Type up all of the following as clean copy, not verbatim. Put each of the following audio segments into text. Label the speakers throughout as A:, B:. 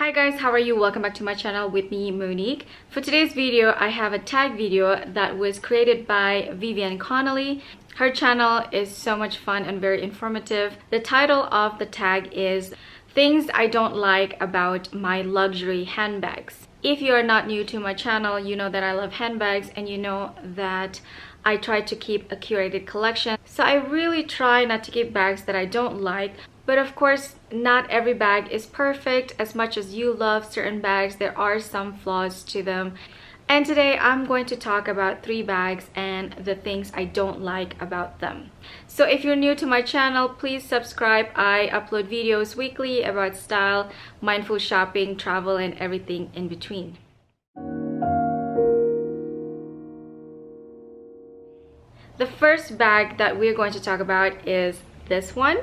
A: Hi guys, how are you? Welcome back to my channel with me, Monique. For today's video, I have a tag video that was created by Vivienne Connolly. Her channel is so much fun and very informative. The title of the tag is Things I Don't Like About My Luxury Handbags. If you are not new to my channel, you know that I love handbags and you know that I try to keep a curated collection. So I really try not to keep bags that I don't like. But of course, not every bag is perfect. As much as you love certain bags, there are some flaws to them. And today I'm going to talk about 3 bags and the things I don't like about them. So if you're new to my channel, please subscribe. I upload videos weekly about style, mindful shopping, travel, and everything in between. The first bag that we're going to talk about is this one.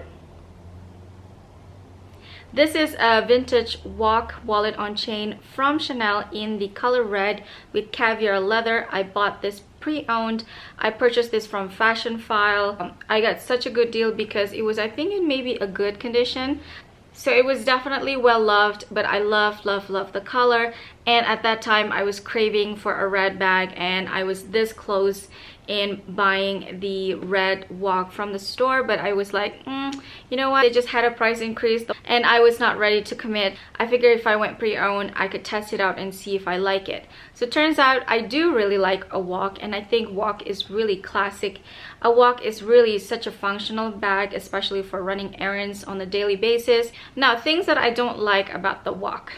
A: This is a vintage walk wallet on chain from Chanel in the color red with caviar leather. I bought this pre-owned. I purchased this from Fashion File. I got such a good deal because it was, I think, in maybe a good condition. So it was definitely well loved, but I love the color. And at that time I was craving for a red bag and I was this close in buying the red walk from the store, but I was like, you know what, they just had a price increase and I was not ready to commit. I figured if I went pre-owned, I could test it out and see if I like it. So it turns out I do really like a walk, and I think walk is really classic. A walk is really such a functional bag, especially for running errands on a daily basis. Now, things that I don't like about the walk.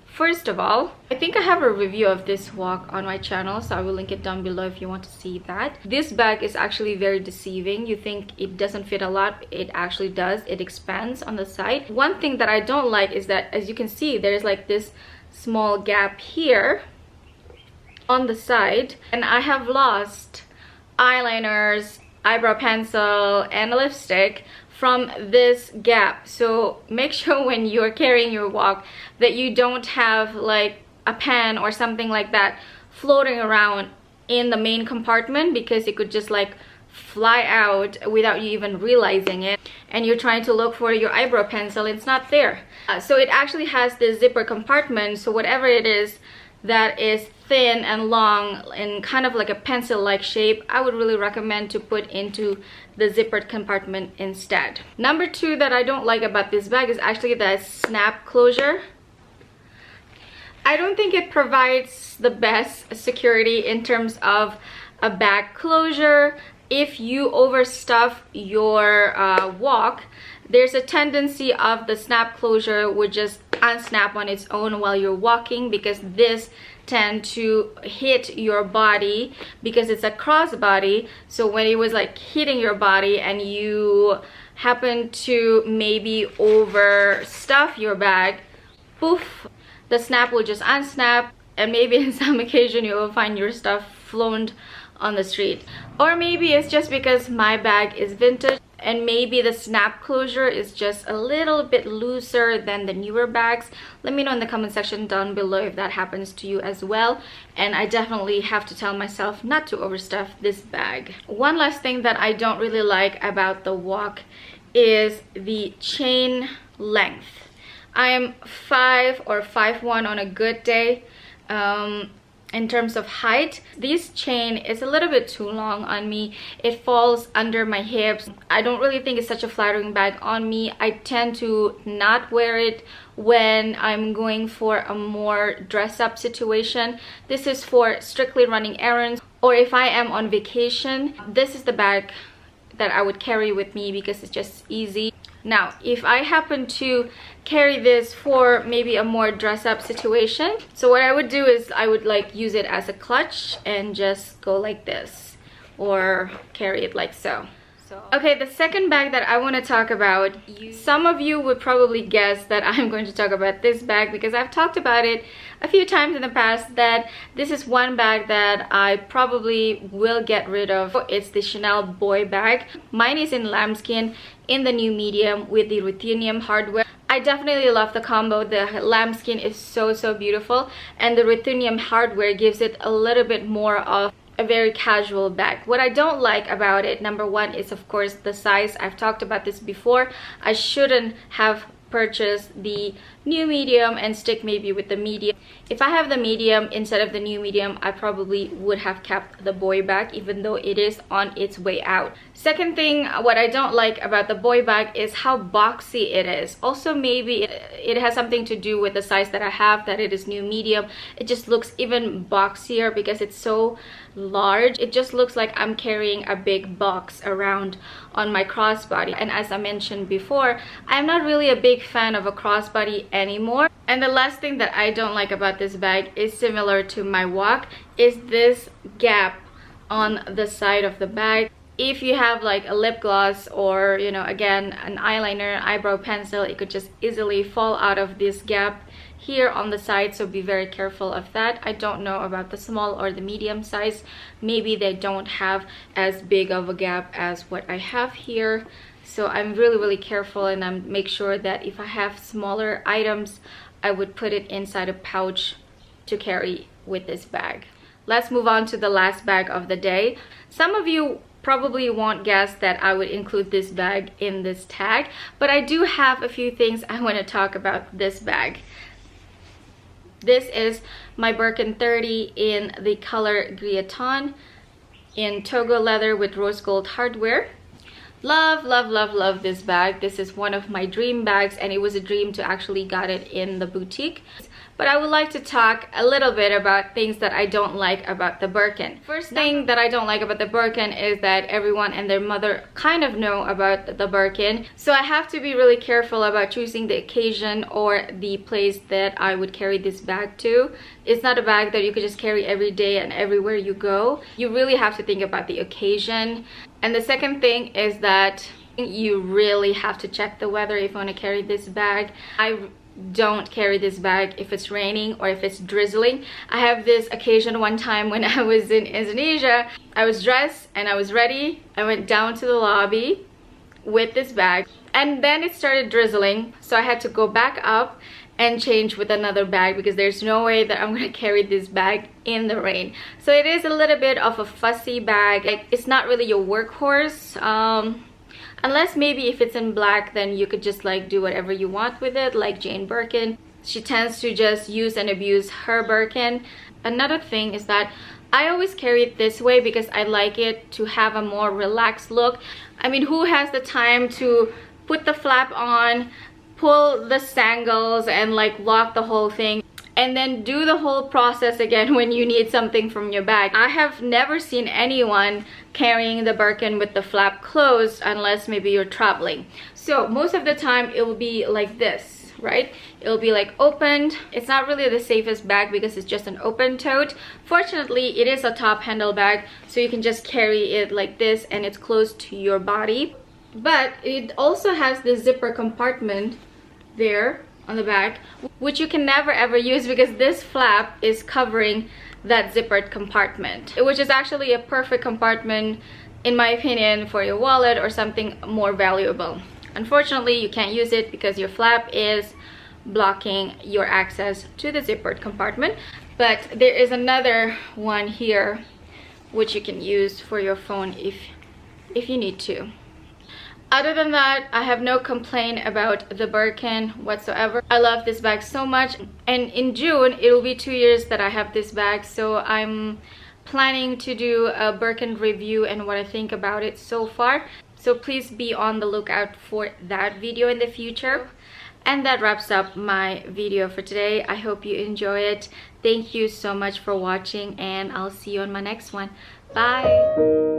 A: First of all, I think I have a review of this walk on my channel, so I will link it down below if you want to see that. This bag is actually very deceiving. You think it doesn't fit a lot, it actually does. It expands on the side. One thing that I don't like is that, as you can see, there's like this small gap here on the side, and I have lost eyeliners, eyebrow pencil, and a lipstick from this gap. So make sure when you're carrying your walk that you don't have like a pen or something like that floating around in the main compartment, because it could just like fly out without you even realizing it, and you're trying to look for your eyebrow pencil, it's not there. So it actually has this zipper compartment, so whatever it is that is thin and long and kind of like a pencil like shape, I would really recommend to put into the zippered compartment instead. Number 2 that I don't like about this bag is actually the snap closure. I don't think it provides the best security in terms of a bag closure. If you overstuff your walk, there's a tendency of the snap closure would just unsnap on its own while you're walking, because this tend to hit your body because it's a crossbody. So when it was like hitting your body and you happen to maybe overstuff your bag, poof, the snap will just unsnap, and maybe in some occasion you will find your stuff flown on the street. Or maybe it's just because my bag is vintage and maybe the snap closure is just a little bit looser than the newer bags. Let me know in the comment section down below if that happens to you as well. And I definitely have to tell myself not to overstuff this bag. One last thing that I don't really like about the walk is the chain length. I am 5 or 5'1" on a good day. In terms of height, this chain is a little bit too long on me. It falls under my hips. I don't really think it's such a flattering bag on me. I tend to not wear it when I'm going for a more dress-up situation. This is for strictly running errands, or if I am on vacation. This is the bag that I would carry with me because it's just easy. Now, if I happen to carry this for maybe a more dress-up situation, so what I would do is I would like use it as a clutch and just go like this, or carry it like so. Okay, the second bag that I want to talk about, some of you would probably guess that I'm going to talk about this bag because I've talked about it a few times in the past, that this is one bag that I probably will get rid of. It's the Chanel boy bag. Mine is in lambskin in the new medium with the ruthenium hardware. I definitely love the combo. The lambskin is so beautiful, and the ruthenium hardware gives it a little bit more of a very casual bag. What I don't like about it, number 1, is of course the size. I've talked about this before. I shouldn't have purchase the new medium and stick maybe with the medium. If I have the medium instead of the new medium, I probably would have kept the boy bag even though it is on its way out. Second thing, what I don't like about the boy bag is how boxy it is. Also, maybe it has something to do with the size that I have, that it is new medium. It just looks even boxier because it's so large. It just looks like I'm carrying a big box around on my crossbody. And as I mentioned before, I'm not really a big fan of a crossbody anymore. And the last thing that I don't like about this bag is similar to my walk, is this gap on the side of the bag. If you have like a lip gloss or, you know, again, an eyeliner, eyebrow pencil, it could just easily fall out of this gap here on the side, so be very careful of that. I don't know about the small or the medium size. Maybe they don't have as big of a gap as what I have here. So I'm really careful, and I make sure that if I have smaller items, I would put it inside a pouch to carry with this bag. Let's move on to the last bag of the day. Some of you probably won't guess that I would include this bag in this tag, but I do have a few things I want to talk about this bag. This is my Birkin 30 in the color Grioton in Togo leather with rose gold hardware. Love this bag. This is one of my dream bags, and it was a dream to actually get it in the boutique. But I would like to talk a little bit about things that I don't like about the Birkin. First thing that I don't like about the Birkin is that everyone and their mother kind of know about the Birkin. So I have to be really careful about choosing the occasion or the place that I would carry this bag to. It's not a bag that you could just carry every day and everywhere you go. You really have to think about the occasion. And the second thing is that you really have to check the weather if you want to carry this bag. I don't carry this bag if it's raining or if it's drizzling. I have this occasion one time when I was in Indonesia. I was dressed and I was ready. I went down to the lobby with this bag, and then it started drizzling, so I had to go back up and change with another bag because there's no way that I'm gonna carry this bag in the rain. So it is a little bit of a fussy bag. Like, it's not really your workhorse. Unless maybe if it's in black, then you could just like do whatever you want with it, like Jane Birkin. She tends to just use and abuse her Birkin. Another thing is that I always carry it this way because I like it to have a more relaxed look. I mean, who has the time to put the flap on, pull the sangles, and like lock the whole thing, and then do the whole process again when you need something from your bag? I have never seen anyone carrying the Birkin with the flap closed unless maybe you're traveling. So most of the time it will be like this, right? It'll be like opened. It's not really the safest bag because it's just an open tote. Fortunately, it is a top handle bag, so you can just carry it like this and it's close to your body. But it also has the zipper compartment there on the back, which you can never ever use because this flap is covering that zippered compartment, which is actually a perfect compartment in my opinion for your wallet or something more valuable. Unfortunately, you can't use it because your flap is blocking your access to the zippered compartment. But there is another one here which you can use for your phone if you need to. Other than that, I have no complaint about the Birkin whatsoever. I love this bag so much, and in June it will be 2 years that I have this bag, so I'm planning to do a Birkin review and what I think about it so far. So please be on the lookout for that video in the future. And that wraps up my video for today. I hope you enjoy it. Thank you so much for watching, and I'll see you on my next one. Bye!